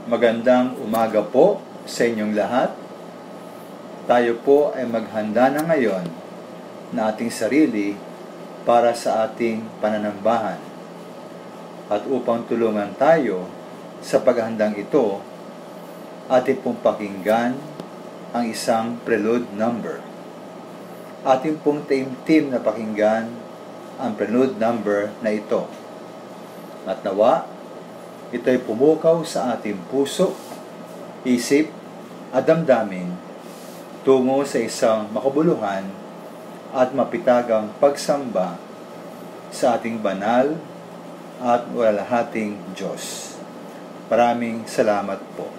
Magandang umaga po sa inyong lahat. Tayo po ay maghanda na ngayon na ating sarili para sa ating pananambahan. At upang tulungan tayo sa paghandang ito, ating pong pakinggan ang isang prelude number. Ating pong taimtim na pakinggan ang prelude number na ito. At nawa, ito'y pumukaw sa ating puso, isip at damdamin tungo sa isang makabuluhan at mapitagang pagsamba sa ating banal at walalahating Diyos. Maraming salamat po.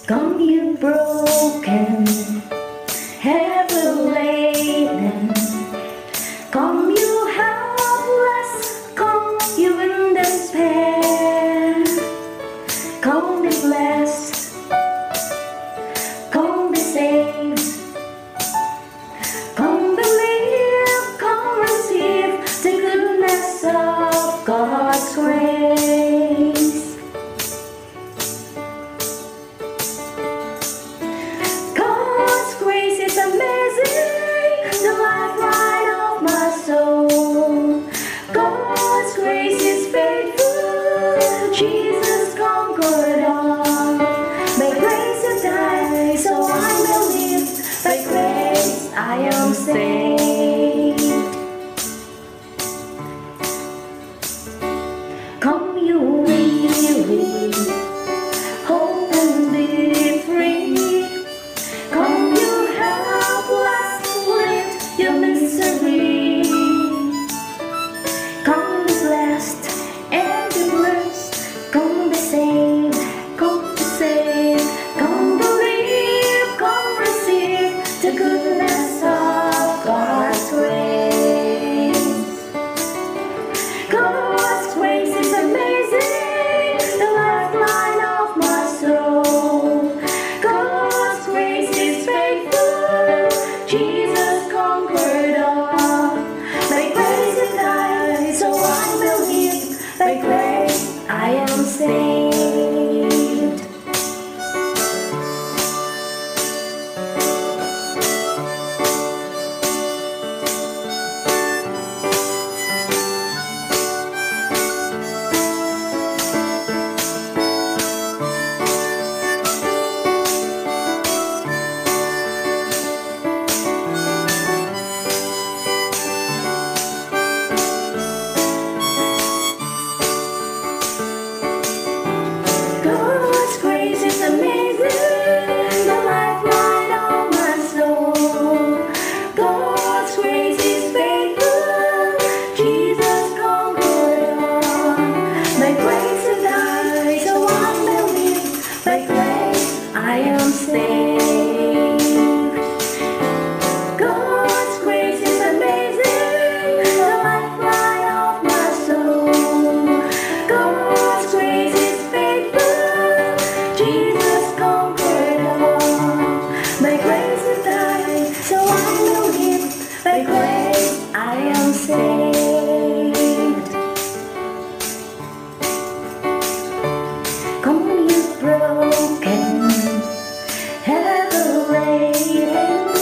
Come you broken, heavy laden, come you helpless, come you in despair, come be blessed, come be saved, come believe, come receive the goodness of God's grace. I am saved. Come you weary, hope and be free. Come you helpless, lift your misery. Come be blessed and be blessed. Come be saved, come be saved. Come believe, come receive the goodness of God's grace. God's grace is amazing, the lifeline of my soul. God's grace is faithful, Jesus conquered all. By grace I died, so I believe. By grace I am saved. God's grace is amazing, the lifeline of my soul. God's grace is faithful, Jesus conquered all. By grace I died, so I believe. By grace I am saved. God's grace is amazing, the lifeline of my soul. God's grace is faithful, Jesus conquered all. By grace I died, so I believe. By grace I am saved. Come you broken, heavy laden,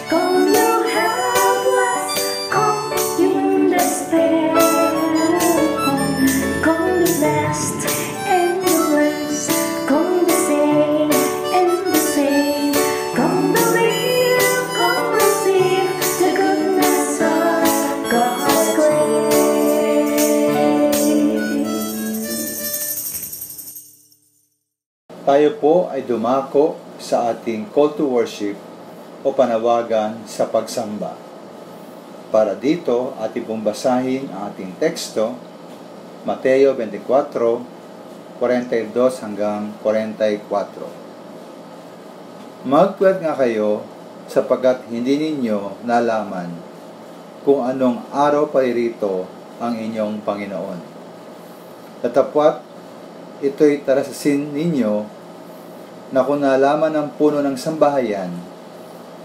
come you helpless, come you in despair. Come be blessed and be blessed, come be saved and be saved. Come believe, come receive the goodness of God's grace. Tayo po ay dumako sa ating call to worship o panawagan sa pagsamba. Para dito, ating pong basahin ang ating teksto, Mateo 24, 42 hanggang 44. Magpuwat nga kayo sapagkat hindi ninyo nalaman kung anong araw paririto ang inyong Panginoon. Datapwat ito'y tarasasin ninyo na kung nalaman ng puno ng sambahayan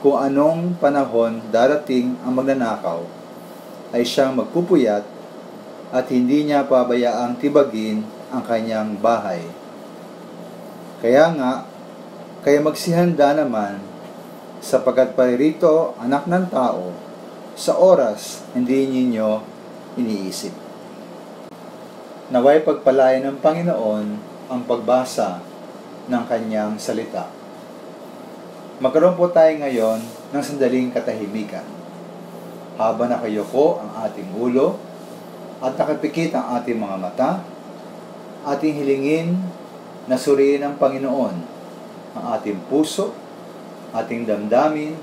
kung anong panahon darating ang magnanakaw, ay siyang magpupuyat at hindi niya pabayaang tibagin ang kanyang bahay. Kaya nga, kayo magsihanda naman, sapagkat paririto anak ng tao sa oras hindi ninyo iniisip. Naway pagpalain ng Panginoon ang pagbasa ng kanyang salita. Magkaroon po tayo ngayon ng sandaling katahimikan. Habang nakayuko ang ating ulo at nakapikit ang ating mga mata, ating hilingin na suriin ng Panginoon ang ating puso, ating damdamin,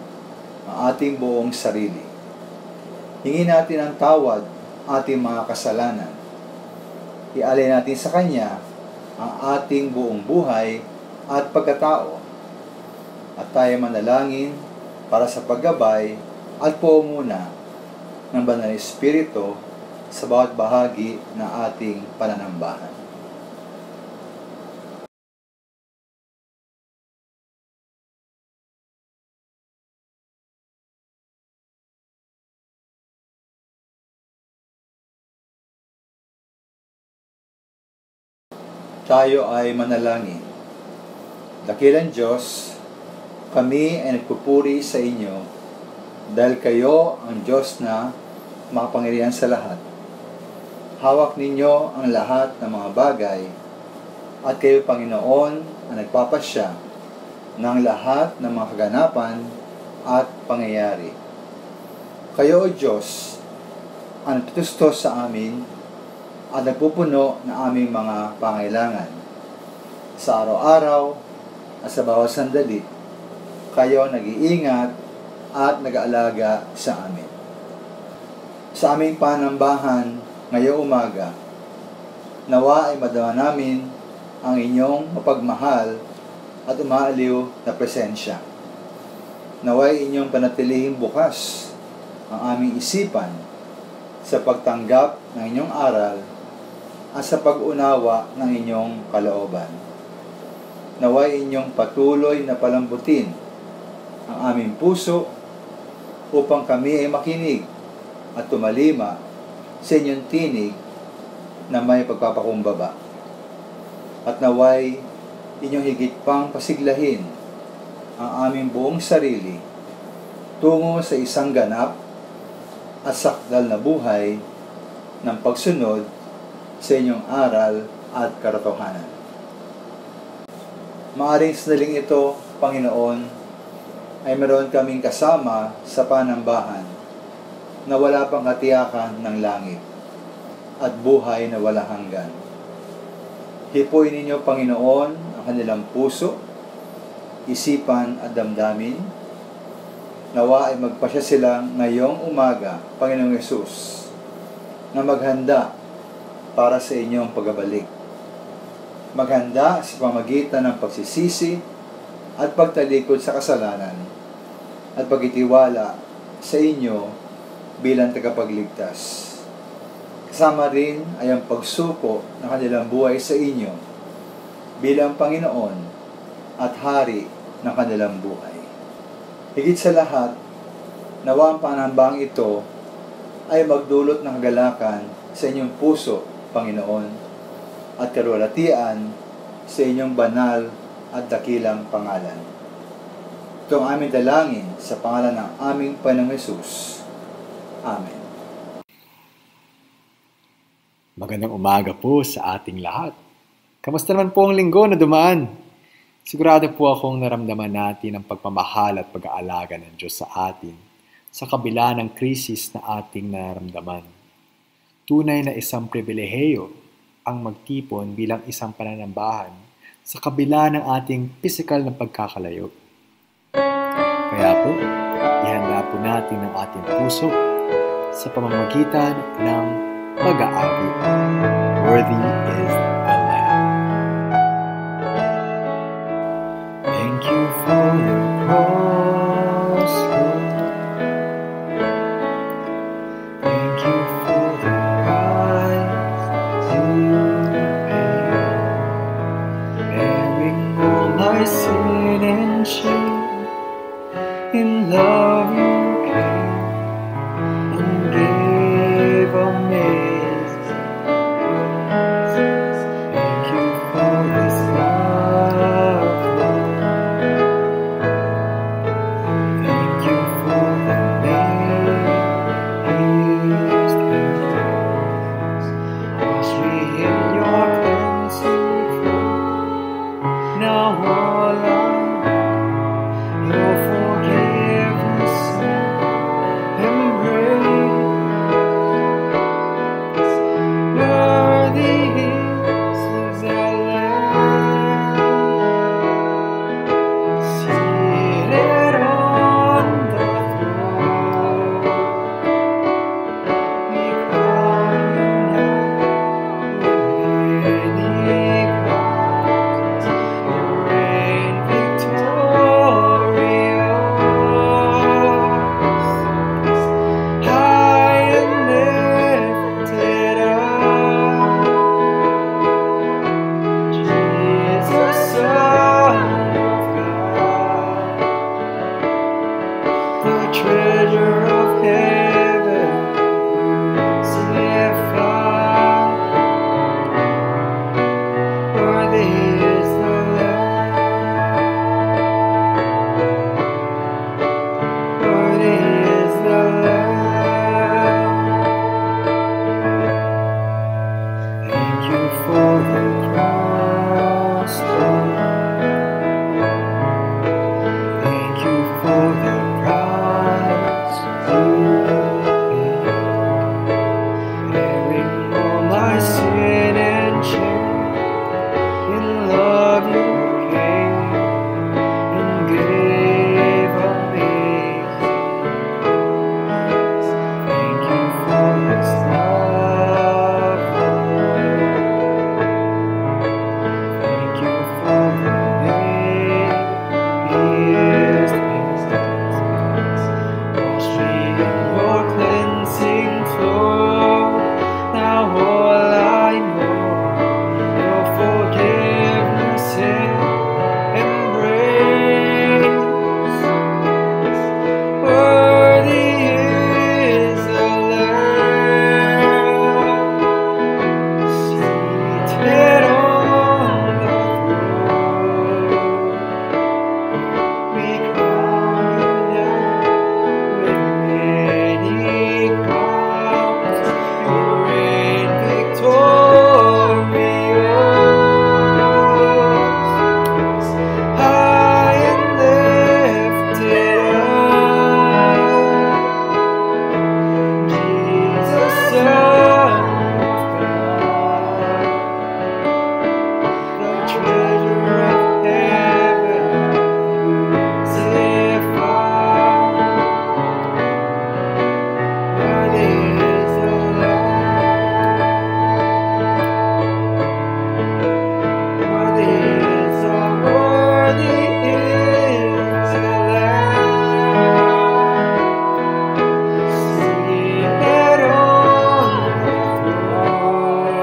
ang ating buong sarili. Hingin natin ang tawad ating mga kasalanan. Ialay natin sa Kanya ang ating buong buhay at pagkatao. At tayo manalangin para sa paggabay at pumuna ng Banal na Espiritu sa bawat bahagi ng ating pananambahan. Tayo ay manalangin. Dakilang Diyos, kami ay nagpupuri sa inyo dahil kayo ang Diyos na makapangyarihan sa lahat. Hawak ninyo ang lahat ng mga bagay at kayo, Panginoon, ang nagpapasya ng lahat ng mga kaganapan at pangyayari. Kayo, O Diyos, ang nagtutustos sa amin at nagpupuno ng aming mga pangailangan. Sa araw-araw at sa bawat sandali, kayo nag-iingat at nag-aalaga sa amin. Sa aming panambahan ngayong umaga, nawa ay madama namin ang inyong mapagmahal at umaaliw na presensya. Naway inyong panatilihing bukas ang aming isipan sa pagtanggap ng inyong aral at sa pag-unawa ng inyong kalooban. Naway inyong patuloy na palambutin ang aming puso upang kami ay makinig at tumalima sa inyong tinig na may pagpapakumbaba. At naway inyong higit pang pasiglahin ang aming buong sarili tungo sa isang ganap at sakdal na buhay ng pagsunod sa inyong aral at katotohanan. Maaring sandaling ito, Panginoon, ay meron kaming kasama sa panambahan na wala pang katiyakan ng langit at buhay na wala hanggan. Hipuin ninyo, Panginoon, ang kanilang puso, isipan at damdamin. Nawa ay magpasya sila ngayong umaga, Panginoong Yesus, na maghanda para sa inyong pagbabalik. Maghanda sa pamagitan ng pagsisisi at pagtalikod sa kasalanan at pagtitiwala sa inyo bilang tagapagligtas. Kasama rin ay ang pagsuko ng kanilang buhay sa inyo bilang Panginoon at Hari ng kanilang buhay. Higit sa lahat, nawa ang panambang ito ay magdulot ng kagalakan sa inyong puso, Panginoon, at kalwalatian sa inyong banal at dakilang pangalan. Ito ang aming dalangin sa pangalan ng aming Panginoong Hesus. Amen. Magandang umaga po sa ating lahat. Kamusta naman po ang linggo na dumaan? Sigurado po akong naramdaman natin ang pagmamahal at pag-aalaga ng Diyos sa atin sa kabila ng krisis na ating nararamdaman. Tunay na isang pribilehiyo ang magtipon bilang isang pananambahan sa kabila ng ating pisikal na pagkakalayo. Kaya po, ihanda po natin ang ating puso sa pamamagitan ng pag-aabi. Worthy is the Lamb. Thank you for the cross, Lord. Thank you for the price you for the cross, Lord. Thank you for the price you paid, bearing all my sin and shame. In love you came and gave amazing grace. Thank you for this love, Lord. Thank you for the biggest things. Wash me in your cleansing flow. Now all I know, your forgiveness and embrace. Worthy is the Lamb seated on the throne. We crown you now with many crowns. You reign victorious, high and lifted up. Jesus, Son of God, the treasure of heaven, crucified. Worthy is the Lamb. Worthy is the Lamb seated on the throne.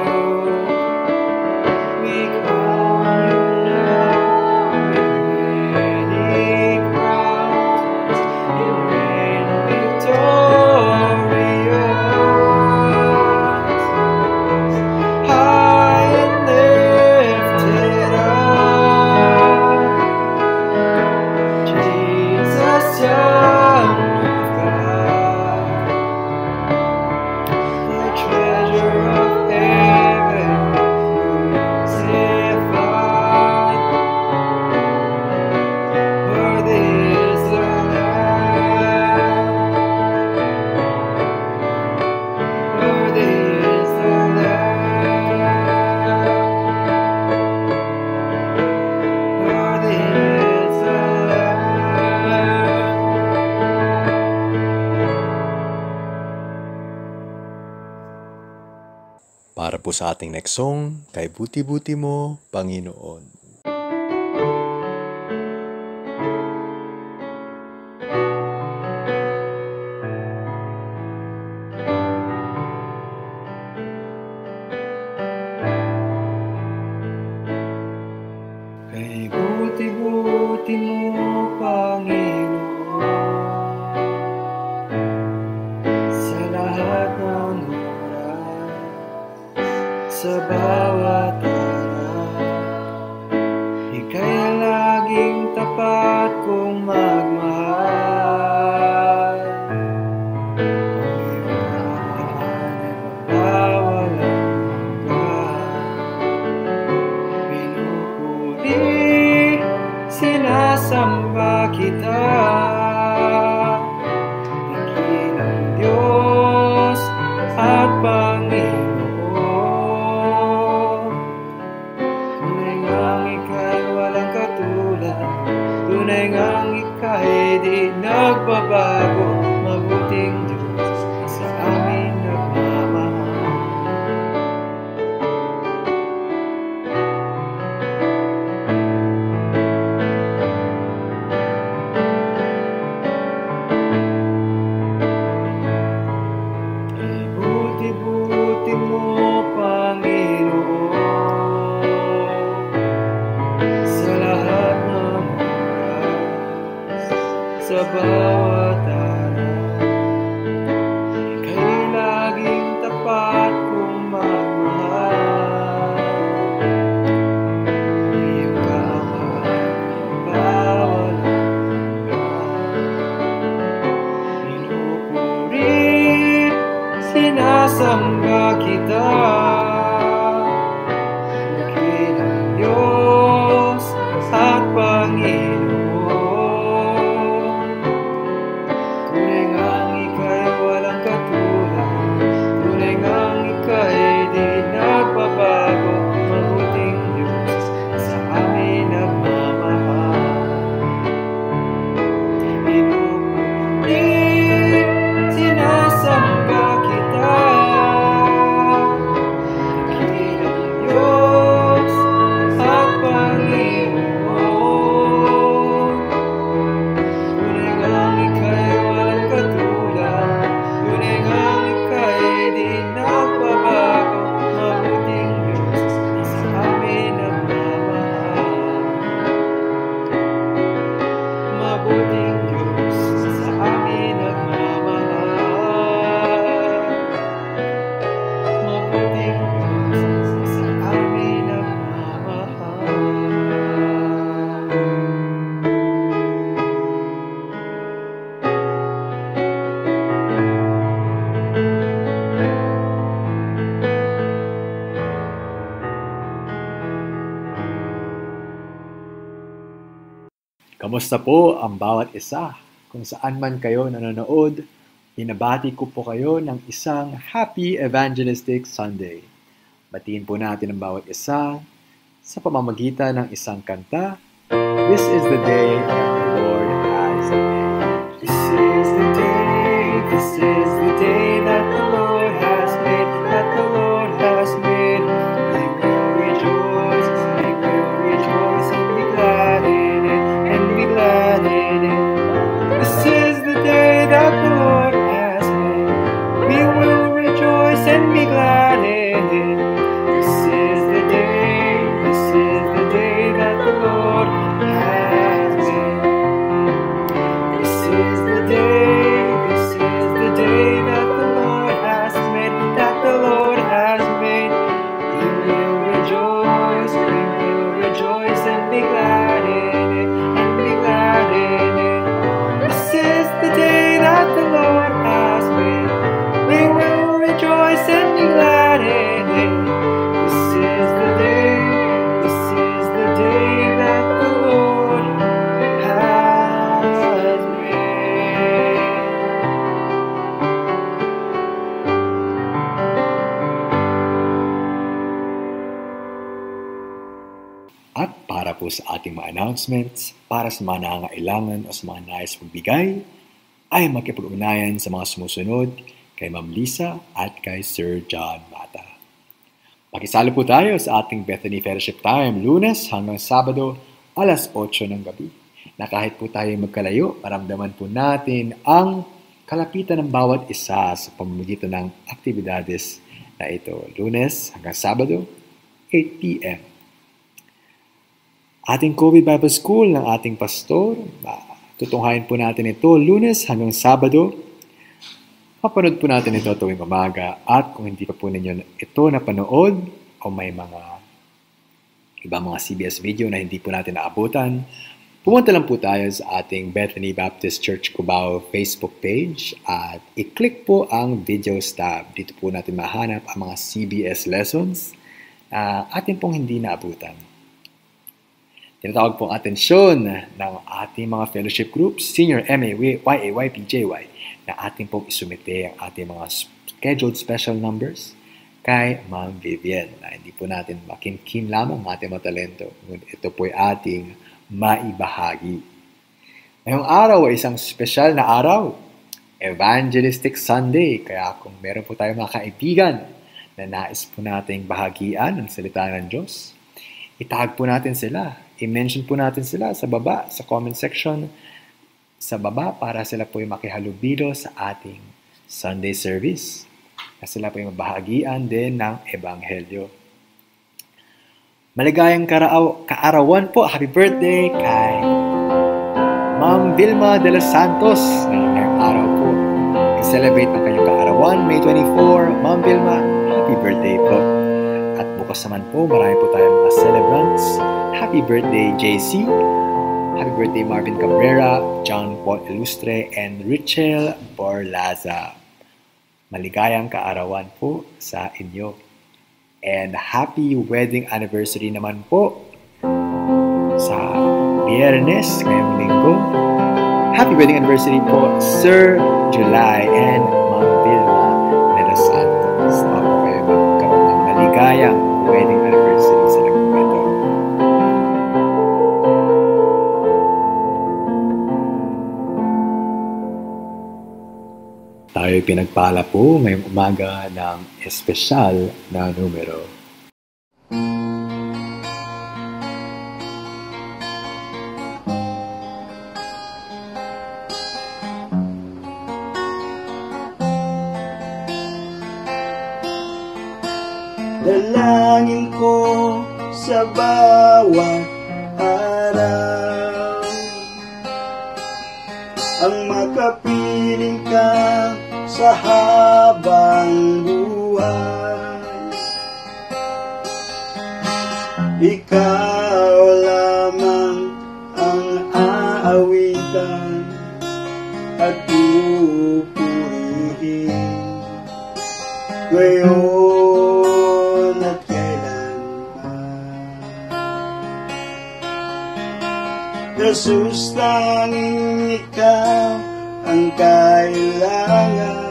We crown you now with many crowns. You reign victorious, high and lifted up. Jesus, Son of God, the treasure of heaven, crucified. Worthy is the Lamb. Worthy is the Lamb. Worthy is the Lamb. Para po sa ating next song, kay buti-buti mo, Panginoon. Kay buti-buti mo, Panginoon, sa lahat ng oras, sa bawat araw, ika'y laging tapat kong magmahal. Ang iyong kapatahan ay magpawalang hanggan. Pinupuri, sinasamba kita, dakilang Diyos at Panginoon. Tunay ngang ika'y walang katulad, tunay ngang ika'y di nagbabago. Mabuting Diyos sa amin nagmamahal. Kamusta po ang bawat isa? Kung saan man kayo nanonood, binabati ko po kayo ng isang Happy Evangelistic Sunday. Batiin po natin ang bawat isa sa pamamagitan ng isang kanta. This is the day that the Lord has made. This is the day, this is the day that the Lord has made, that the Lord has made. We will rejoice and be glad in it, and be glad in it. This is the day that the Lord has made. We will rejoice and be glad in it. This is the day that the Lord has made. This is the day that the Lord has made, that the Lord has made. We will rejoice and be glad in it, and be glad in it. This is the day that the Lord has made. We will rejoice and be glad in it. This is the day that the Lord has made. At para po sa ating mga announcements, para sa mga nangangailangan o sa mga nais magbigay, ay makipag-ugnayan sa mga sumusunod kay Ma'am Lisa at kay Sir John Mata. Pakisalo po tayo sa ating Bethany Fellowship Time, Lunes hanggang Sabado, alas 8 ng gabi. Na kahit po tayo magkalayo, maramdaman po natin ang kalapitan ng bawat isa sa pamamagitan ng aktibidades na ito. Lunes hanggang Sabado, 8 p.m. Ating COVID Bible School ng ating pastor, tutunghayin po natin ito Lunes hanggang Sabado. Mapanood po natin ito tuwing umaga at kung hindi pa po ninyo ito napanood o may mga ibang mga CBS video na hindi po natin naabutan, pumunta lang po tayo sa ating Bethany Baptist Church Cubao Facebook page at i-click po ang videos tab. Dito po natin mahanap ang mga CBS lessons na atin pong hindi naabutan. Tinatawag pong atensyon ng ating mga fellowship groups, Senior MA, YA, YP, JY, na ating pong isumite ang ating mga scheduled special numbers kay Ma'am Vivian. Na hindi po natin makinkin lamang ang ating mga talento. Ito po ay ating maibahagi. Ngayong araw ay isang special na araw, Evangelistic Sunday. Kaya kung meron po tayong mga kaibigan na nais po nating bahagian ng salita ng Diyos, itag po natin sila. I-mention po natin sila sa baba, sa comment section, sa baba para sila po yung makihalubilo sa ating Sunday service. Na sila po yung mabahagian din ng Ebanghelyo. Maligayang kaarawan po. Happy birthday kay Ma'am Vilma de los Santos na ngayong araw po. I-celebrate ng kanyang kaarawan, May 24. Ma'am Vilma, happy birthday po. At bukas naman po, marami po tayong mga celebrants. Happy birthday, JC. Happy birthday, Marvin Cabrera, John Paul Ilustre, and Richel Borlaza. Maligayang kaarawan po sa inyo. And happy wedding anniversary naman po sa Biyernes ngayong linggo. Happy wedding anniversary po, Sir July and Ma'am Vilma de los Santos. Ako kayo magkaroon ng maligayang wedding anniversary sa linggo ito. Tayo pinagpala po ngayong umaga ng espesyal na numero. Dalangin ko sa bawat araw ang makapiling ka sa habang buhay. Ikaw lamang ang aawitan at pupurihin ngayon at kailanman. Jesus, tanging ikaw ang kailangan.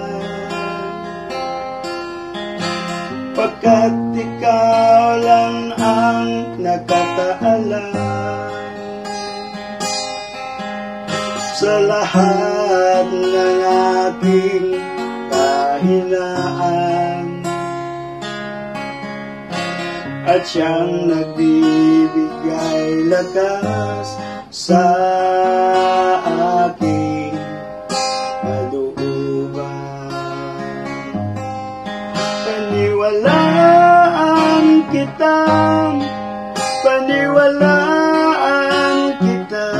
Pagkat ikaw lang ang nakataalam sa lahat ng aking kahinaan, at siyang nagbibigay lakas sa aking kalooban. Paniwalaan kita, paniwalaan kita,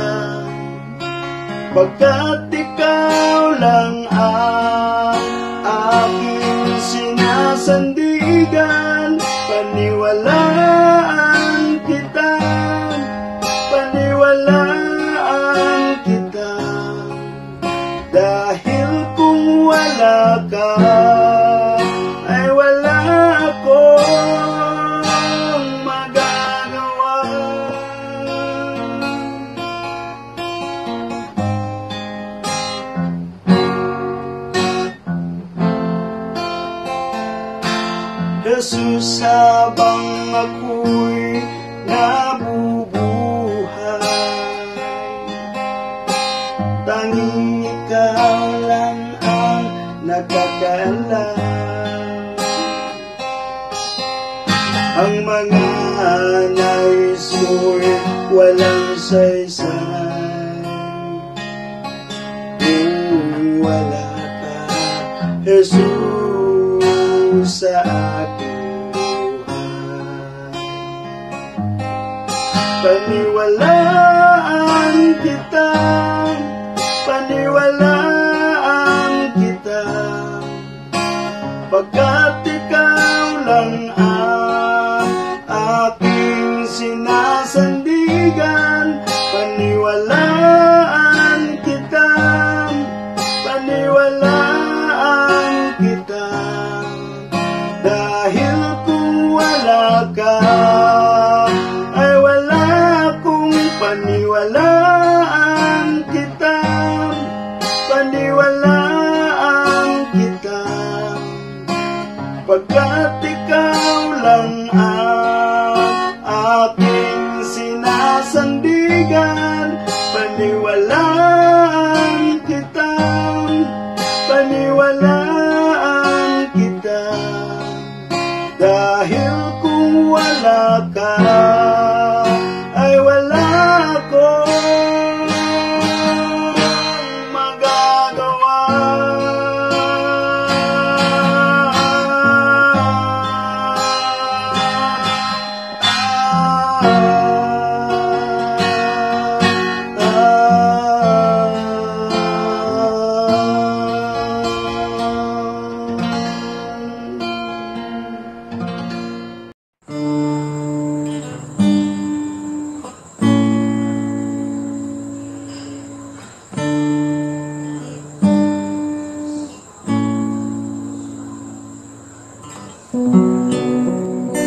pagkat ikaw lang ang aking sinasandigan. Paniwalaan kita, paniwalaan kita, dahil kung wala ka, ay wala akong magagawa. Jesus, habang ako'y nabubuhay, tanging ikaw lang ang nakakaalam. Ang mga nais mo'y walang saysay kung wala ka, Jesus, sa aking buhay. Paniwalaan kita, paniwalaan kita, pagkat ikaw lang ang aking sinasandigan. Paniwalaan kita, paniwalaan kita, dahil kung wala ka, ay wala akong paniwalaan kita, paniwalaan kita, pagkat ikaw lang ang aking sinasandigan. Paniwalaan kita, paniwalaan kita, dahil kung wala ka, ay wala akong magagawa.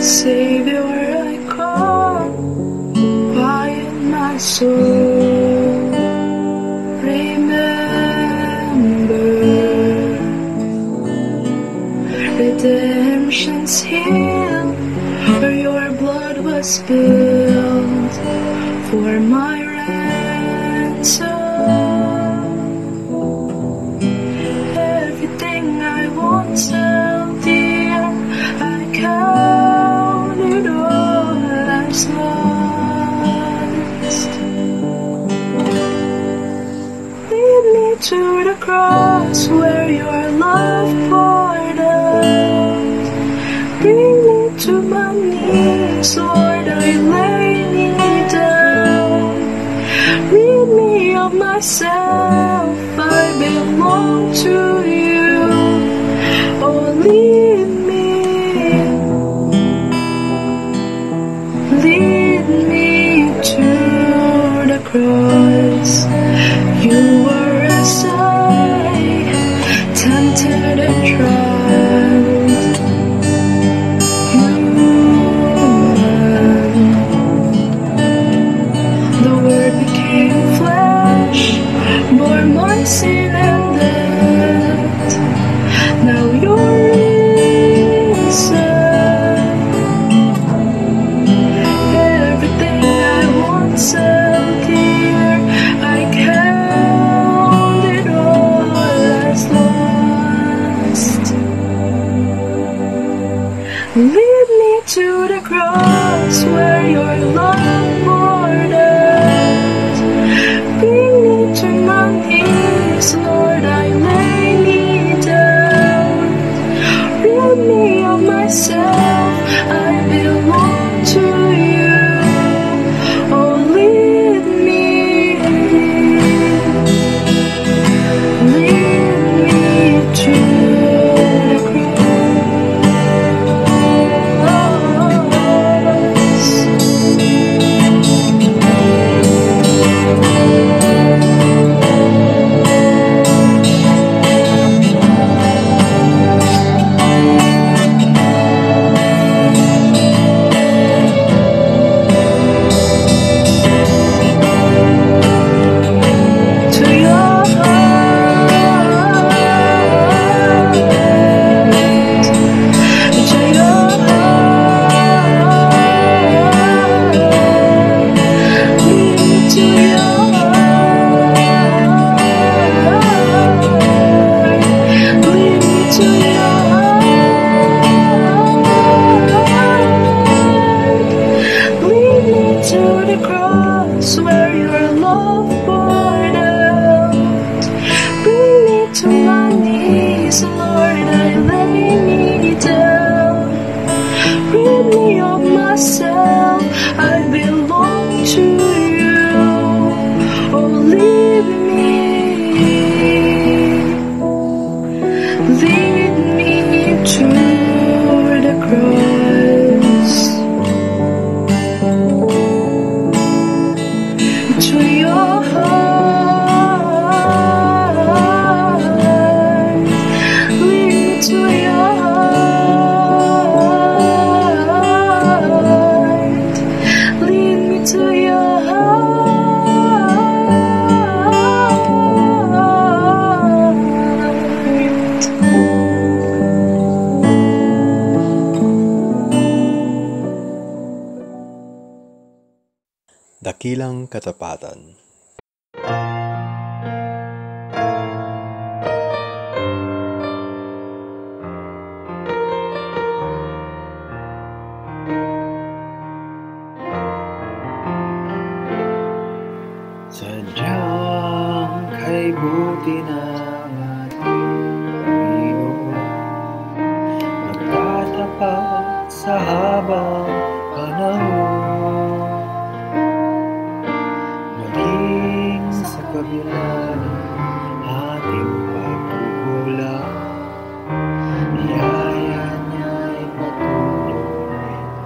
Savior, I come, quiet my soul. Remember, redemption's here, where your blood was spilled for my ransom. Everything I want tell, dear, I count it all as lost. Lead me to the cross where your love poured out. Bring me to my knees, Lord, I lay me down. Rid me of myself, I belong to you. Oh, lead me to the cross. You were as I tempted and tried. The Word became to the cross where your love poured out. Bring me to my knees, Lord, I lay me down. Rid me of myself, I belong to you. Oh, lead me to the cross. To your heart, to your heart, lead me to your heart, lead me to your heart, lead me to the cross where your love poured out. Bring me to my knees, Lord, I lay me down. Rid me of myself, I belong to you. Oh, lead me to the cross. To your heart, lead me to your heart, lead me to your heart. Dakilang Katapatan. Sadyang kay buti ng ating Panginoon, magtatapat sa habang panahon. Maging sa kabila ng ating pagkukulang, biyaya niya'y patuloy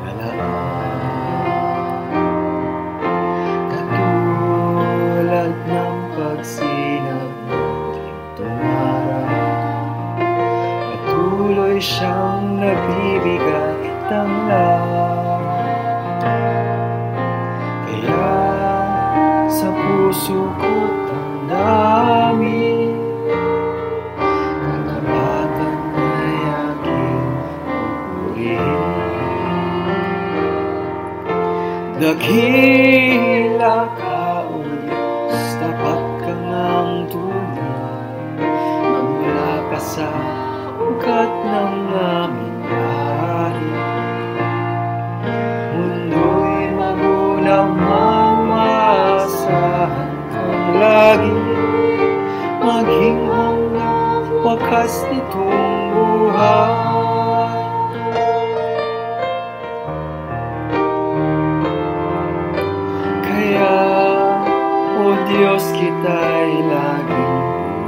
na laan. Katulad ng pagsinag ng gintong araw, patuloy siyang nagbibigay tanglad. Kaya sa puso ko't damdamin, katapatan niya'y aking pupurihin. Dakila ka, O Diyos, tapat kang ang tunay, magmula pa sa ugat ng aming lahi. Mundo'y magulang mang maasahan kang lagi, maging hanggang wakas nitong buhay. Kaya, O Diyos, kita'y laging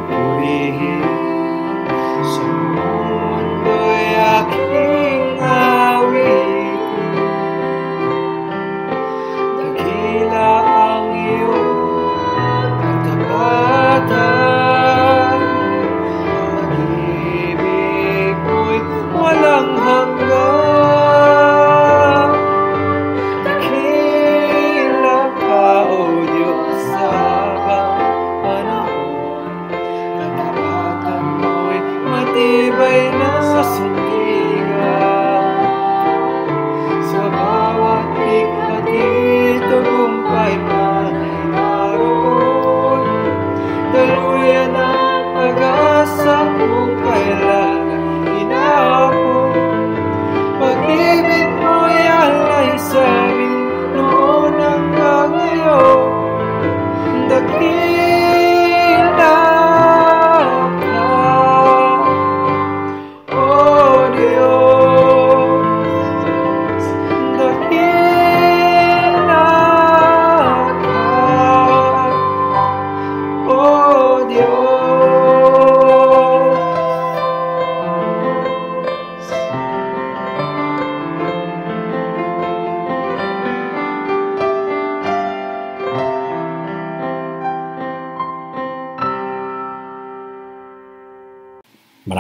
pupurihin. Sa mundo'y aking awitin, dakila ang iyong katapatan. Pag-ibig mo'y walang hanggan. Dakila ka, O Diyos, sa habang panahon.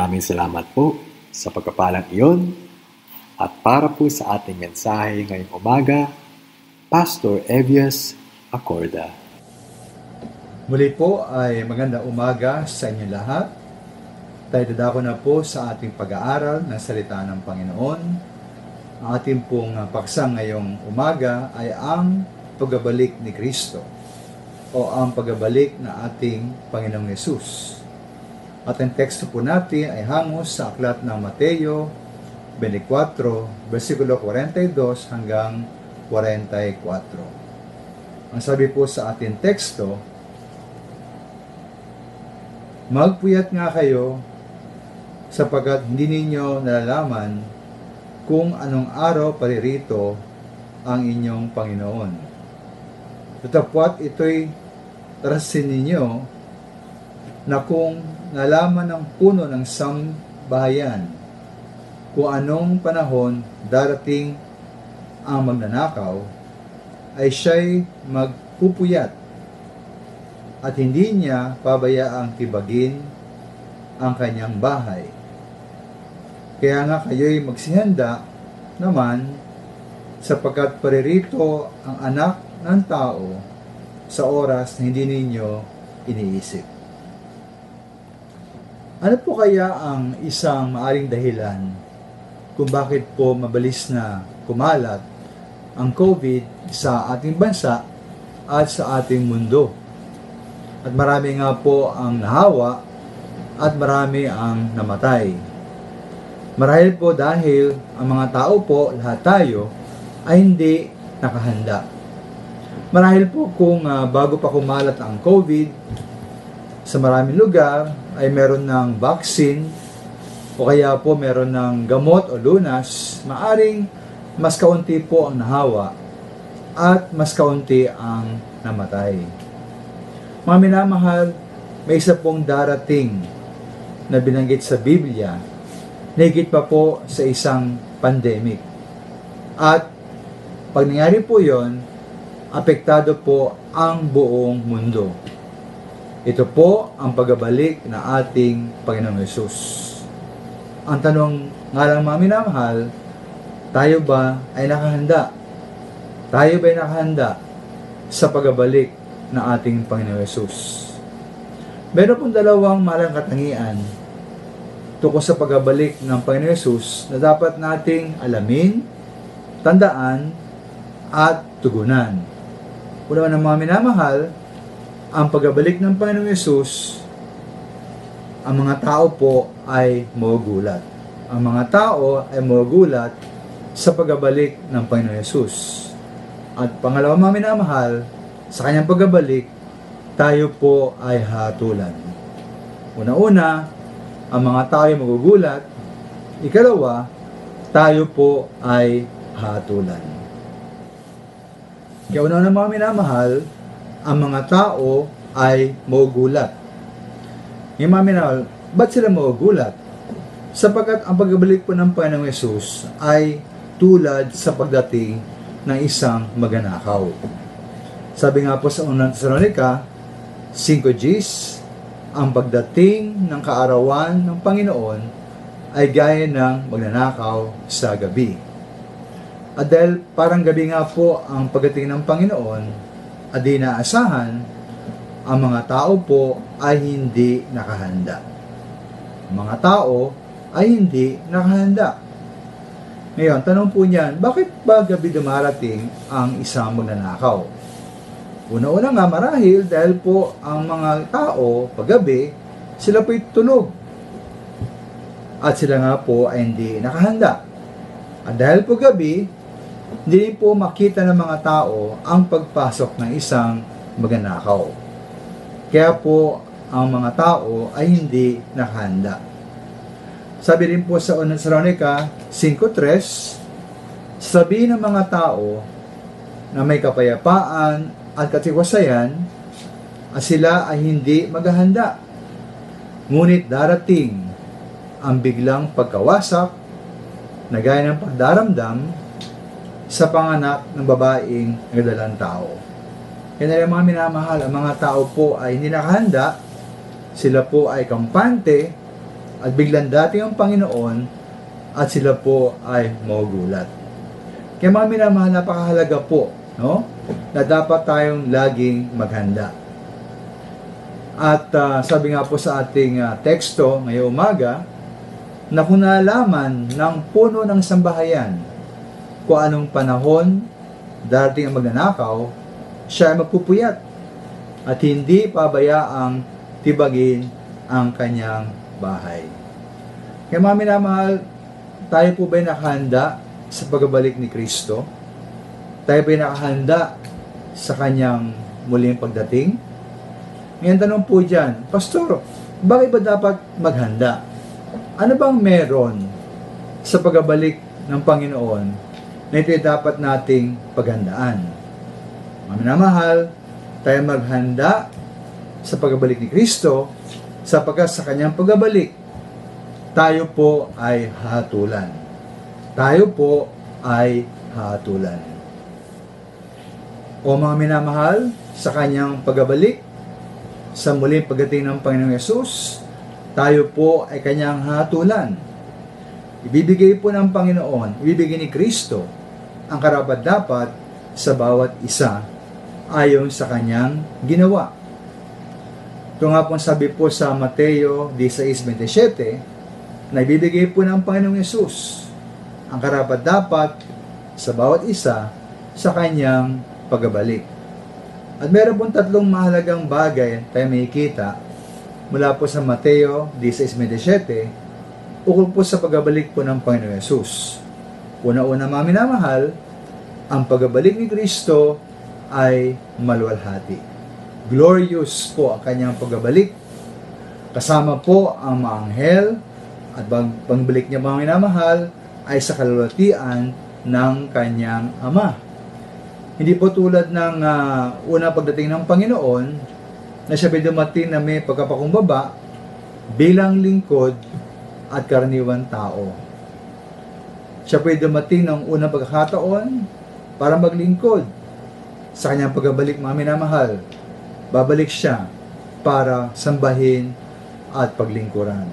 Maraming salamat po sa pagpapalang iyon. At para po sa ating mensahe ngayong umaga, Pastor Evias Acorda. Muli po ay magandang umaga sa inyo lahat. Tayo dadako na po sa ating pag-aaral ng salita ng Panginoon. Ang ating pong paksa ngayong umaga ay ang pagbabalik ni Kristo o ang pagbabalik na ating Panginoong Yesus. At ang teksto po natin ay hangos sa aklat ng Mateo 24, versikulo 42 hanggang 44. Ang sabi po sa ating teksto, magpuyat nga kayo sapagkat hindi ninyo nalalaman kung anong araw paririto ang inyong Panginoon. Tatapwat ito'y tarasin ninyo na kung nalaman ng puno ng sambahayan kung anong panahon darating ang magnanakaw, ay siya'y magpupuyat at hindi niya pabayaang tibagin ang kanyang bahay. Kaya nga kayo'y magsihanda naman sapagkat paririto ang anak ng tao sa oras na hindi ninyo iniisip. Ano po kaya ang isang maaring dahilan kung bakit po mabilis na kumalat ang COVID sa ating bansa at sa ating mundo? At marami nga po ang nahawa at marami ang namatay. Marahil po dahil ang mga tao po, lahat tayo, ay hindi nakahanda. Marahil po kung bago pa kumalat ang COVID, sa maraming lugar ay meron ng vaccine o kaya po meron ng gamot o lunas, maaring mas kaunti po ang nahawa at mas kaunti ang namatay. Mga minamahal, may isa pong darating na binanggit sa Biblia na higit pa po sa isang pandemic. At pag nangyari po yon, apektado po ang buong mundo. Ito po ang pagbabalik na ating Panginoong Yesus. Ang tanong nga lang mga minamahal, tayo ba ay nakahanda? Tayo ba ay nakahanda sa pagbabalik na ating Panginoong Yesus? Meron pong dalawang malang katangian tungkol sa pagbabalik ng Panginoong Yesus na dapat nating alamin, tandaan, at tugunan. Una ng mga minamahal, ang pagbabalik ng Panginoong Yesus, ang mga tao po ay magugulat. Ang mga tao ay magugulat sa pagbabalik ng Panginoong Yesus. At pangalawa mga minamahal, sa kanyang pagbabalik, tayo po ay hatulan. Una-una, ang mga tao ay magugulat. Ikalawa, tayo po ay hatulan. Kaya una ng mga minamahal, ang mga tao ay magugulat. Yung mga minamahal, ba't sila magugulat? Sapagkat ang pagbabalik po ng Panginoong Yesus ay tulad sa pagdating ng isang magnanakaw. Sabi nga po sa unang Tesalonica 5:10, ang pagdating ng kaarawan ng Panginoon ay gaya ng magnanakaw sa gabi. At dahil parang gabi nga po ang pagdating ng Panginoon, at di naasahan, ang mga tao po ay hindi nakahanda. Ang mga tao ay hindi nakahanda. Ngayon, tanong po niyan, bakit ba gabi dumarating ang isang magnanakaw? Una-una nga marahil dahil po ang mga tao paggabi, sila po'y tulog. At sila nga po ay hindi nakahanda. At dahil po gabi, hindi po makita ng mga tao ang pagpasok ng isang magnanakaw. Kaya po ang mga tao ay hindi nakahanda. Sabi rin po sa 1 Tesalonica 5:3, sabihin ng mga tao na may kapayapaan at katiwasayan at sila ay hindi maghahanda. Ngunit darating ang biglang pagkawasak na gaya ng pagdaramdam sa panganak ng babaeng nagdalang tao. Kaya na mga minamahal, ang mga tao po ay hindi nakahanda, sila po ay kampante at biglang dating ang Panginoon at sila po ay magugulat. Kaya mga minamahal, napakahalaga po, no? Na dapat tayong laging maghanda. At sabi nga po sa ating teksto ngayong umaga, na kung nalaman ng puno ng sambahayan kung anong panahon darating ang magnanakaw, siya ay magpupuyat at hindi pabayaang tibagin ang kanyang bahay. Kaya mga minamahal, tayo po ba'y nakahanda sa pagbabalik ni Kristo? Tayo ba'y nakahanda sa kanyang muling pagdating? Ngayon tanong po dyan, Pastor, bakit ba dapat maghanda? Ano bang meron sa pagbabalik ng Panginoon na ito dapat nating paghandaan? Mga minamahal, tayo maghanda sa pagbabalik ni Kristo sapagkat sa kanyang pagbabalik, tayo po ay hatulan. Tayo po ay hatulan. O mga minamahal, sa kanyang pagbabalik, sa muling pagdating ng Panginoong Yesus, tayo po ay kanyang hatulan. Ibibigay po ng Panginoon, ibibigay ni Kristo ang karapat-dapat sa bawat isa ayon sa kanyang ginawa. Ito nga pong sabi po sa Mateo 16:27, na ibibigay po ng Panginoong Yesus ang karapat-dapat sa bawat isa sa kanyang pagbabalik. At meron pong tatlong mahalagang bagay tayo makikita mula po sa Mateo 16:27 ukol po sa pagbabalik po ng Panginoong Yesus. Una-una mga minamahal, ang pagbabalik ni Kristo ay maluwalhati. Glorious po ang kanyang pagbabalik. Kasama po ang mga anghel at pagbalik niya mga minamahal ay sa kalulatian ng kanyang Ama. Hindi po tulad ng unang pagdating ng Panginoon na siya ay dumating na may pagkapakumbaba bilang lingkod at karaniwan tao. Siya po ay dumating ng unang pagkakataon para maglingkod. Sa kanyang pagbabalik mga minamahal, babalik siya para sambahin at paglingkuran.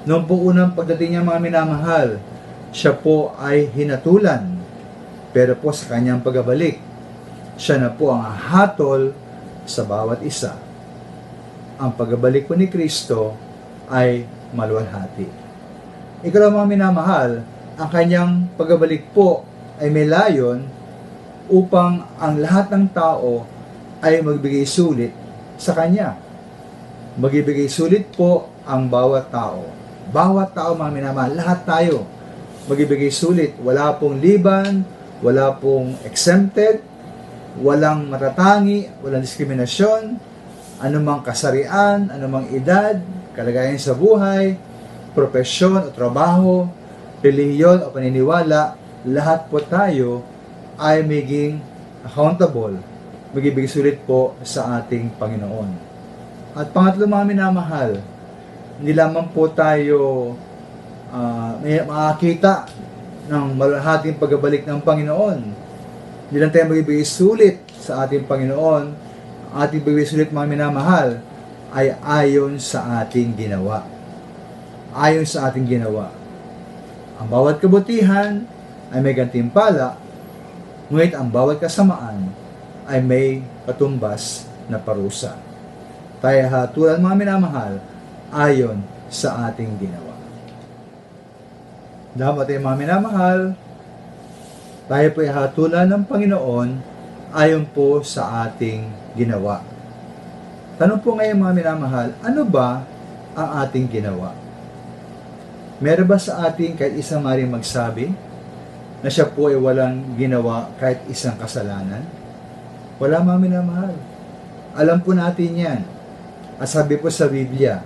Noong po unang pagdating niya mga minamahal, siya po ay hinatulan. Pero po sa kanyang pagbabalik, siya na po ang hatol sa bawat isa. Ang pagbabalik po ni Kristo ay maluwalhati. Ikaw mga minamahal, ang kanyang pagbabalik po ay may layon upang ang lahat ng tao ay magbigay sulit sa kanya. Magbigay sulit po ang bawat tao. Bawat tao mga minamahal, lahat tayo magbibigay sulit. Wala pong liban, wala pong exempted, walang matatangi, walang diskriminasyon, anumang kasarian, anumang edad, kalagayan sa buhay, propesyon o trabaho, relihiyon o paniniwala, lahat po tayo ay maging accountable, magibigay sulit po sa ating Panginoon. At pangatlo mga minamahal, hindi lamang po tayo may makakita ng maluwalhating pagbabalik ng Panginoon. Hindi lang tayo magbibigay sulit sa ating Panginoon. Ang ating magbibigay sulit mga minamahal ay ayon sa ating ginawa. Ayon sa ating ginawa. Ang bawat kabutihan ay may gantimpala, ngunit ang bawat kasamaan ay may katumbas na parusa. Tayo hatulan mga minamahal ayon sa ating ginawa. Dapat ay mga minamahal, tayo po ay hatulan ng Panginoon ayon po sa ating ginawa. Tanong po ngayon mga minamahal, ano ba ang ating ginawa? Meron ba sa ating kahit isang maring magsabi na siya po ay walang ginawa kahit isang kasalanan? Wala mga minamahal. Alam po natin yan. At sabi po sa Biblia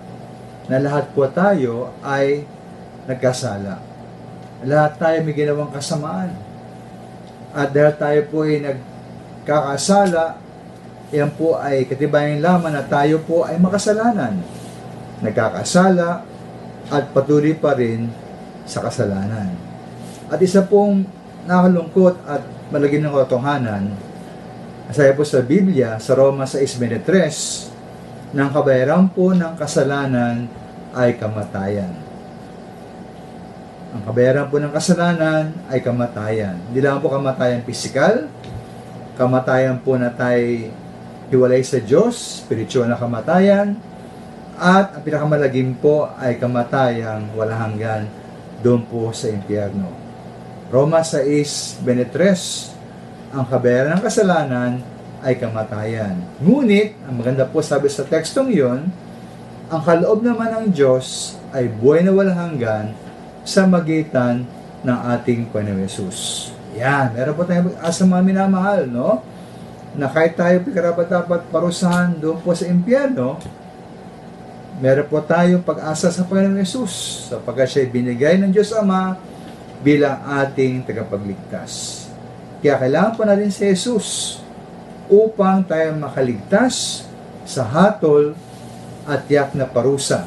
na lahat po tayo ay nagkasala. Lahat tayo may ginawang kasamaan. At dahil tayo po ay nagkakasala, yan po ay katibayan lamang na tayo po ay makasalanan. Nagkakasala at patuloy pa rin sa kasalanan. At isa pong nakalungkot at malagim ng katotohanan, sabi po sa Biblia, sa Roma 6:23, ng kabayaran po ng kasalanan ay kamatayan. Ang kabayaran po ng kasalanan ay kamatayan. Hindi lang po kamatayan pisikal, kamatayan po na tayo hiwalay sa Diyos, spiritual na kamatayan, at ang pinakamalagim po ay kamatayang walang hanggan doon po sa impyerno. Roma 6:23, ang kabayaran ng kasalanan ay kamatayan. Ngunit, ang maganda po sabi sa tekstong yon, ang kaloob naman ng Diyos ay buhay na walang hanggan sa magitan ng ating Panginoong Yesus. Yan, meron po tayong pag-asa mga minamahal, no? Na kahit tayo karapat-dapat parusahan doon po sa impyerno, meron po tayong pag-asa sa Panginoong Yesus sapagkat siya binigay ng Diyos Ama bilang ating tagapagligtas. Kaya kailangan po natin si Jesus upang tayo makaligtas sa hatol at tiyak na parusa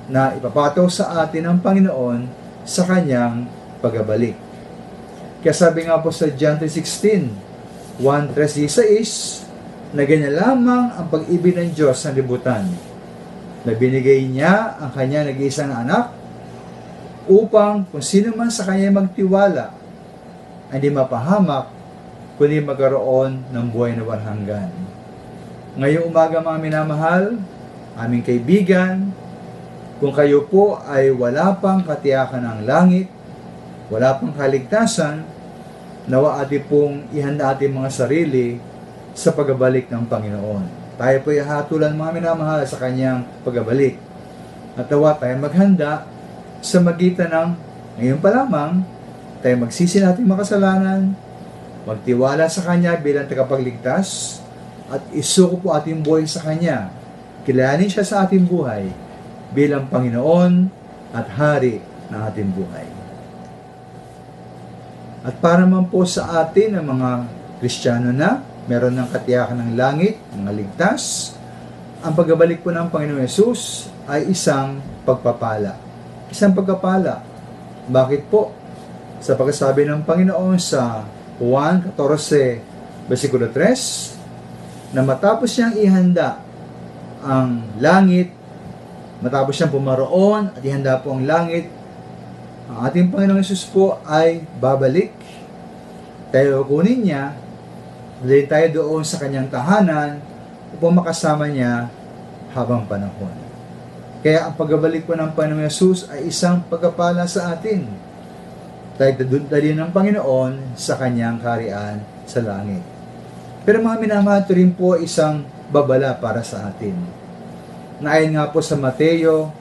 na ipapataw sa atin ng Panginoon sa kanyang pagbabalik. Kaya sabi nga po sa John 3:16, na ganyan lamang ang pag-ibig ng Diyos sa libutan, na binigay niya ang kanya nag-iisang anak upang kung sino man sa kanya magtiwala ay hindi mapahamak kundi magkaroon ng buhay na walang hanggan. Ngayong umaga mga minamahal, aming kaibigan, kung kayo po ay wala pang katiyakan ng langit, wala pang kaligtasan, nawa atin pong ihanda ating mga sarili sa pagbabalik ng Panginoon. Tayo po ay hatulan mga minamahal sa kanyang pagbabalik. At nawa tayo maghanda sa magitan ng ngayon pa lamang, tayo magsisi natin mga kasalanan, magtiwala sa kanya bilang tagapagligtas, at isuko po ating buhay sa kanya. Kilalanin siya sa ating buhay bilang Panginoon at Hari ng ating buhay. At para man po sa atin ang mga Kristiyano na meron ng katiyakan ng langit, mga ligtas, ang pagbabalik po ng Panginoong Yesus ay isang pagpapala. Isang pagpapala. Bakit po? Sa pagkasabi ng Panginoon sa Juan 14:3, na matapos niyang ihanda ang langit, matapos siyang pumaroon at ihanda po ang langit, ang ating Panginoong Yesus po ay babalik. Tayo kunin niya, dahil tayo doon sa kanyang tahanan upang makasama niya habang panahon. Kaya ang pagbabalik po ng Panginoong Yesus ay isang pagpapala sa atin. Tayo dadalhin ng Panginoon sa kanyang kaharian sa langit. Pero mga minamahal, ito rin po isang babala para sa atin. Naayon nga po sa Mateo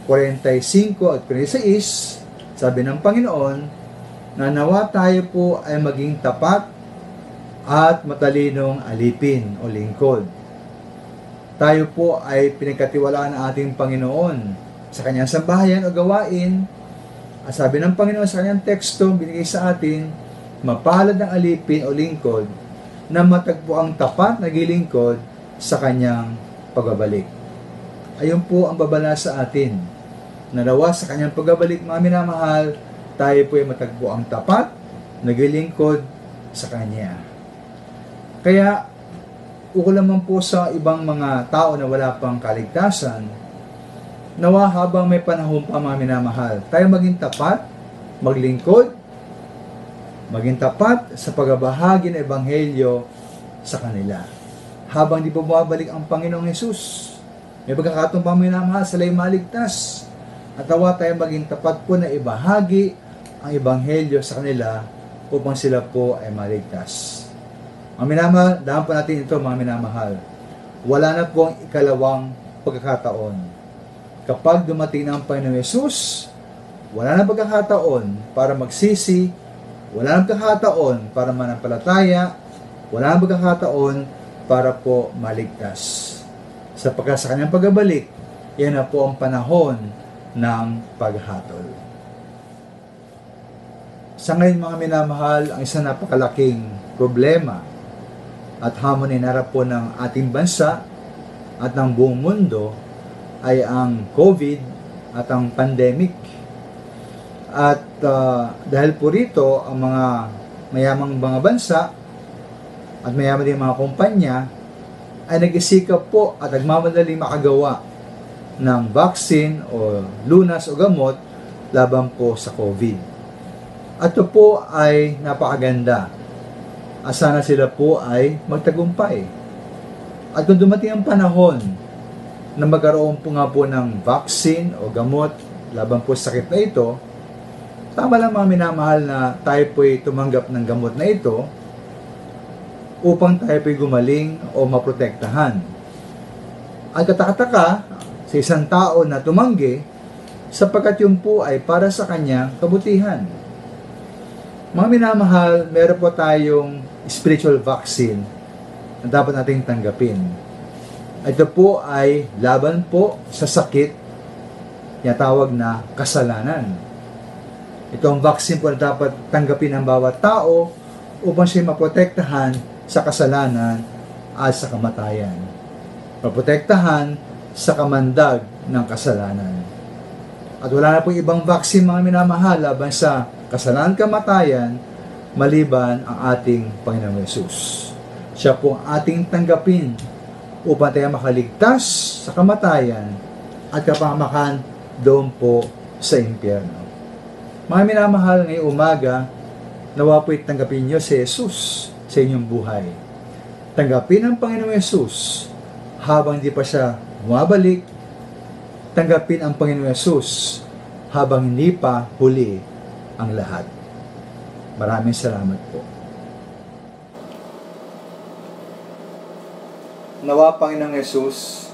45:26, sabi ng Panginoon, na nawa tayo po ay maging tapat at matalinong alipin o lingkod. Tayo po ay pinagkatiwalaan ng ating Panginoon sa kanyang sambahayan o gawain. At sabi ng Panginoon sa kanyang teksto, binigay sa atin, mapalad ang alipin o lingkod na matagpo ang tapat na gilingkod sa kanyang pagbabalik. Ayun po ang babala sa atin. Nanawa sa kanyang pagbabalik, mga minamahal, tayo po ay matagpo ang tapat na gilingkod sa kanya. Kaya, ukol naman po sa ibang mga tao na wala pang kaligtasan, nawa habang may panahon pa mga minamahal, tayo maging tapat, maglingkod, maging tapat sa pagbabahagi ng Ebanghelyo sa kanila. Habang di pa bumabalik ang Panginoong Yesus, may pagkakataon pa minamahal sila ay maligtas. At nawa tayo maging tapat po na ibahagi ang Ebanghelyo sa kanila upang sila po ay maligtas. Mga minamahal, dahan po natin ito mga minamahal. Wala na po ang ikalawang pagkakataon. Kapag dumating na ang Panginoong Yesus, wala na pagkakataon para magsisi, wala na pagkakataon para manampalataya, wala na pagkakataon para po maligtas. Sapagkat sa kanyang pagbabalik, yan na po ang panahon ng paghatol. Sa ngayon mga minamahal, ang isang napakalaking problema at hamon inarap po ng ating bansa at ng buong mundo ay ang COVID at ang pandemic. At dahil po rito, ang mga mayamang mga bansa at mayaman din mga kumpanya ay nag-isikap po at nagmamadaling makagawa ng vaccine o lunas o gamot laban po sa COVID. At ito po ay napakaganda. Sana sila po ay magtagumpay. At kung dumating ang panahon na magkaroon po nga po ng vaccine o gamot laban po sa sakit na ito, tama lang mga minamahal na tayo po ay tumanggap ng gamot na ito upang tayo po ay gumaling o maprotektahan. At katakataka sa isang tao na tumanggi sapagkat yun po ay para sa kanyang kabutihan. Mga minamahal, meron po tayong spiritual vaccine na dapat nating tanggapin. Ito po ay laban po sa sakit na tawag na kasalanan. Ito ang vaccine po na dapat tanggapin ng bawat tao upang siya maprotektahan sa kasalanan at sa kamatayan. Maprotektahan sa kamandag ng kasalanan. At wala na pong ibang vaccine mga minamahal laban sa kasalanan kamatayan maliban ang ating Panginoong Yesus. Siya po ang ating tanggapin upang tayo makaligtas sa kamatayan at kapahamakan doon po sa impyerno. Mga minamahal, ngayong umaga, nawa po'y tanggapin niyo si Jesus sa inyong buhay. Tanggapin ang Panginoong Yesus habang hindi pa siya bumabalik. Tanggapin ang Panginoong Yesus habang hindi pa huli ang lahat. Maraming salamat po. Nawa Panginoong Yesus,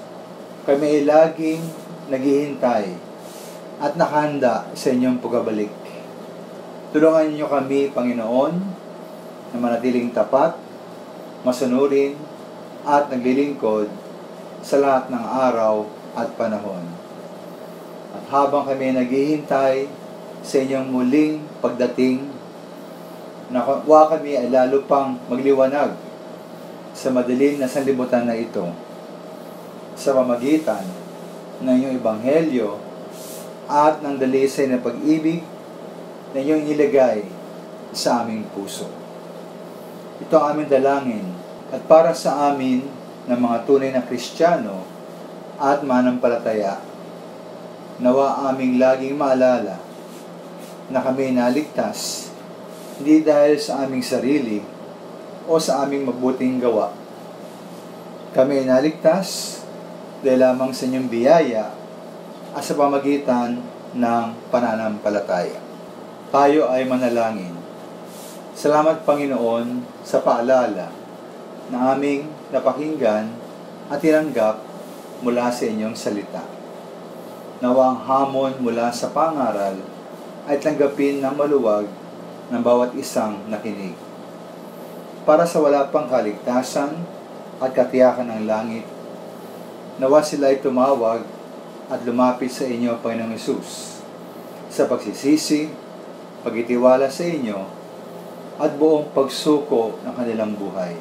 kami ay laging naghihintay at nakahanda sa inyong pagbabalik. Tulungan niyo kami, Panginoon, na manatiling tapat, masunurin, at naglilingkod sa lahat ng araw at panahon. At habang kami naghihintay sa inyong muling pagdating, nawa kami ay lalo pang magliwanag sa madilim na sanlibutan na ito sa pamagitan ng inyong ebanghelyo at ng dalisay na pag-ibig na inyong inilagay sa aming puso. Ito ang aming dalangin at para sa amin ng mga tunay na Kristiyano at manampalataya, nawa aming laging maalala na kami naligtas hindi dahil sa aming sarili o sa aming mabuting gawa. Kami ay naligtas dahil lamang sa inyong biyaya at sa pamagitan ng pananampalataya. Tayo ay manalangin. Salamat, Panginoon, sa paalala na aming napakinggan at tinanggap mula sa inyong salita. Nawa ang hamon mula sa pangaral ay tanggapin ng maluwag ng bawat isang nakinig. Para sa wala pang kaligtasan at katiyakan ng langit, nawa sila ay tumawag at lumapit sa inyo, Panginoong Hesus, sa pagsisisi, pagtitiwala sa inyo, at buong pagsuko ng kanilang buhay.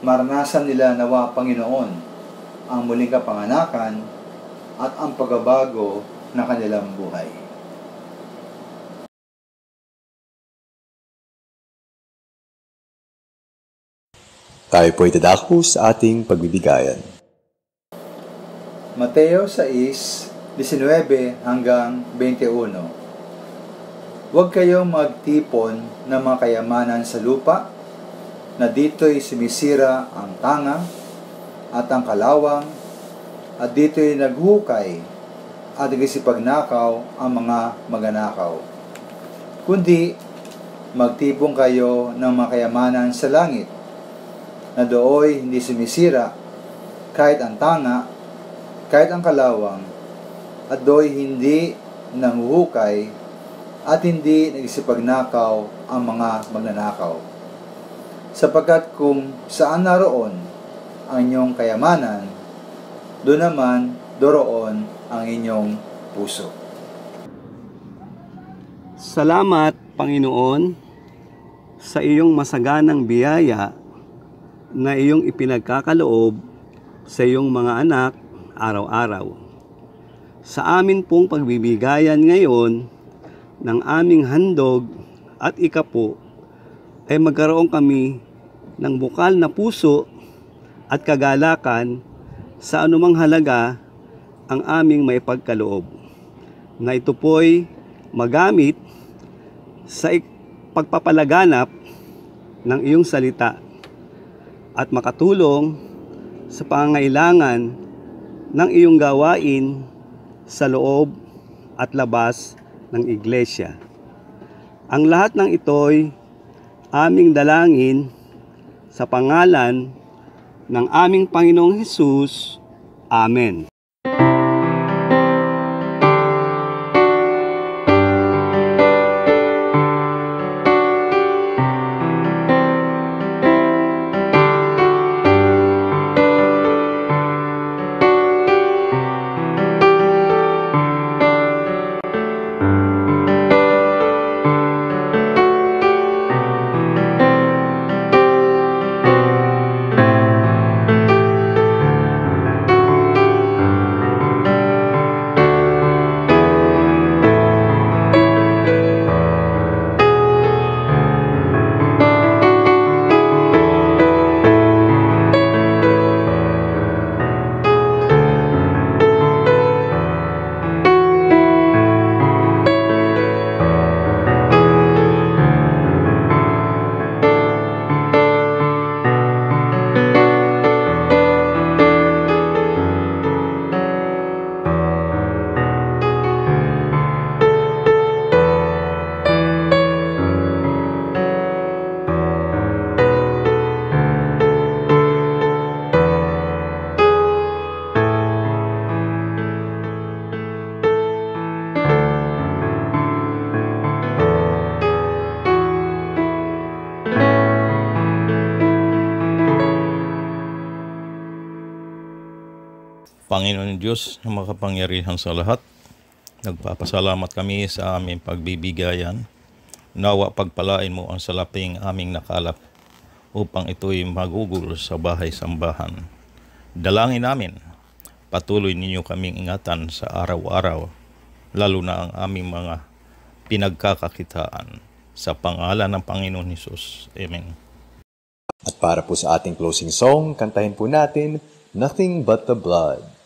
Maranasan nila nawa, Panginoon, ang muling kapanganakan at ang pagbabago ng kanilang buhay. Tayo po itadako sa ating pagbibigayan. Mateo 6:19 hanggang 21. Huwag kayong magtipon ng mga kayamanan sa lupa, na dito'y sumisira ang tanga at ang kalawang, at dito'y naghukay at nagsipagnakaw ang mga magnanakaw. Kundi, magtipon kayo ng mga kayamanan sa langit, na dooy hindi sumisira kahit ang tanga, kahit ang kalawang, at dooy hindi nanghuhukay at hindi nagsipagnakaw ang mga magnanakaw. Sapagkat kung saan naroon ang inyong kayamanan, doroon ang inyong puso. Salamat, Panginoon, sa iyong masaganang biyaya na iyong ipinagkakaloob sa iyong mga anak araw-araw. Sa amin pong pagbibigayan ngayon ng aming handog at ikapo ay magkaroon kami ng bukal na puso at kagalakan sa anumang halaga ang aming maipagkaloob, na ito po'y magamit sa pagpapalaganap ng iyong salita at makatulong sa pangangailangan ng iyong gawain sa loob at labas ng iglesia. Ang lahat ng ito'y aming dalangin sa pangalan ng aming Panginoong Hesus. Amen. Panginoon Diyos na makapangyarihan sa lahat, nagpapasalamat kami sa aming pagbibigayan. Nawa pagpalain mo ang salaping aming nakalap upang ito'y magugol sa bahay-sambahan. Dalangin namin, patuloy ninyo kaming ingatan sa araw-araw, lalo na ang aming mga pinagkakakitaan. Sa pangalan ng Panginoon Hesus. Amen. At para po sa ating closing song, kantahin po natin Nothing But the Blood.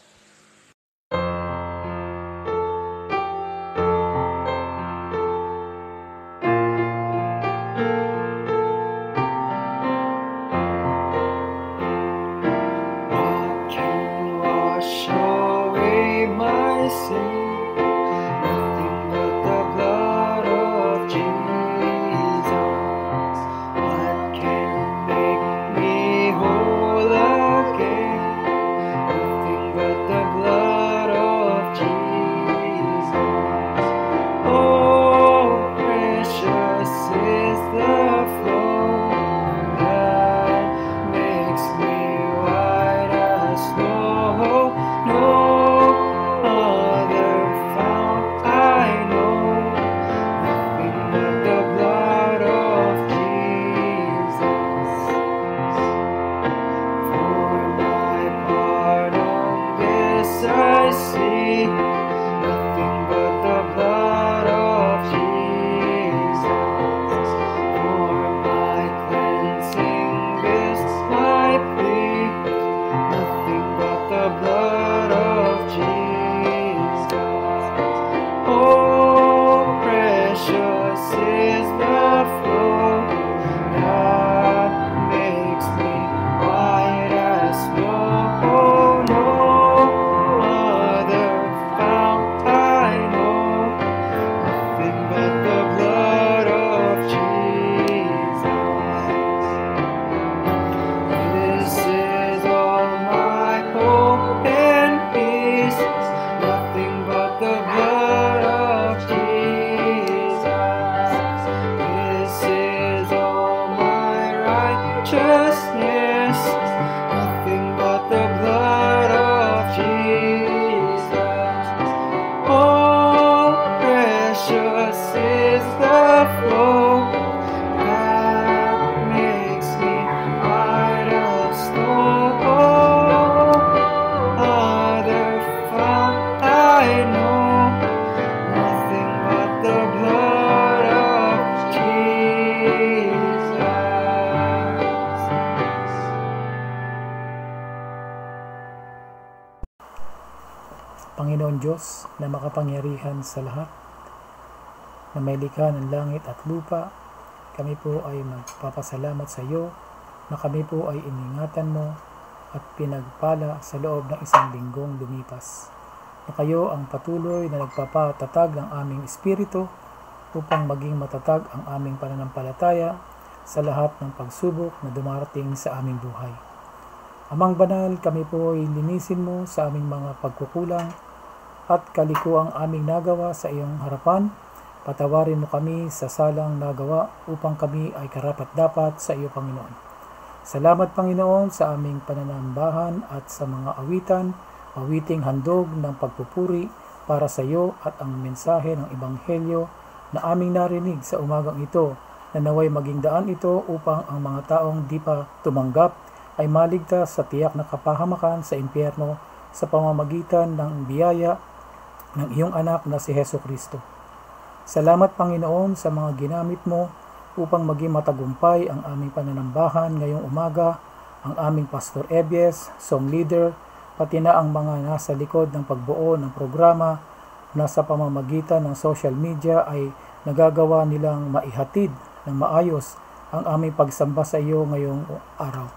Panginoon Diyos na makapangyarihan sa lahat, na may likha ng langit at lupa, kami po ay magpapasalamat sa iyo na kami po ay iningatan mo at pinagpala sa loob ng isang linggong lumipas. Na kayo ang patuloy na nagpapatatag ng aming espiritu upang maging matatag ang aming pananampalataya sa lahat ng pagsubok na dumarating sa aming buhay. Amang banal, kami po ay linisin mo sa aming mga pagkukulang at kalikuang aming nagawa sa iyong harapan. Patawarin mo kami sa salang nagawa upang kami ay karapat-dapat sa iyo, Panginoon. Salamat, Panginoon, sa aming pananambahan at sa mga awiting handog ng pagpupuri para sa iyo at ang mensahe ng Ebanghelyo na aming narinig sa umagang ito, na naway maging daan ito upang ang mga taong di pa tumanggap ay maligtas sa tiyak na kapahamakan sa impyerno sa pamamagitan ng biyaya ng iyong anak na si Hesus Kristo. Salamat, Panginoon, sa mga ginamit mo upang maging matagumpay ang aming pananambahan ngayong umaga, ang aming Pastor Ebies, song leader, pati na ang mga nasa likod ng pagbuo ng programa na sa pamamagitan ng social media ay nagagawa nilang maihatid ng maayos ang aming pagsamba sa iyo ngayong araw.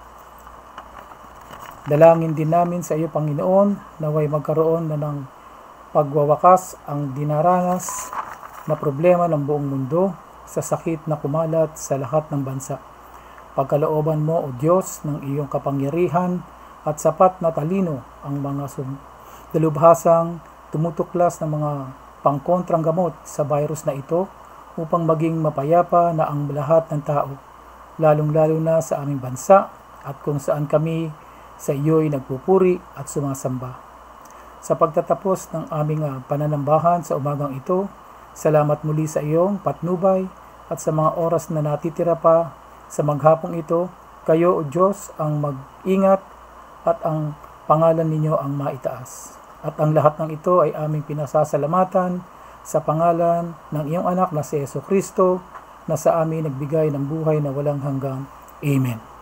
Dalangin din namin sa iyo, Panginoon, naway magkaroon na ng pagwawakas ang dinaranas na problema ng buong mundo sa sakit na kumalat sa lahat ng bansa. Pagkalooban mo, O Diyos, ng iyong kapangyarihan at sapat na talino ang mga dalubhasang tumutuklas ng mga pangkontrang gamot sa virus na ito upang maging mapayapa na ang lahat ng tao, lalong-lalo na sa aming bansa at kung saan kami sa iyo'y nagpupuri at sumasamba. Sa pagtatapos ng aming pananambahan sa umagang ito, salamat muli sa iyong patnubay at sa mga oras na natitira pa sa maghapong ito. Kayo, O Diyos, ang mag-ingat at ang pangalan ninyo ang maitaas. At ang lahat ng ito ay aming pinasasalamatan sa pangalan ng iyong anak na si Hesus Kristo, na sa amin nagbigay ng buhay na walang hanggan. Amen.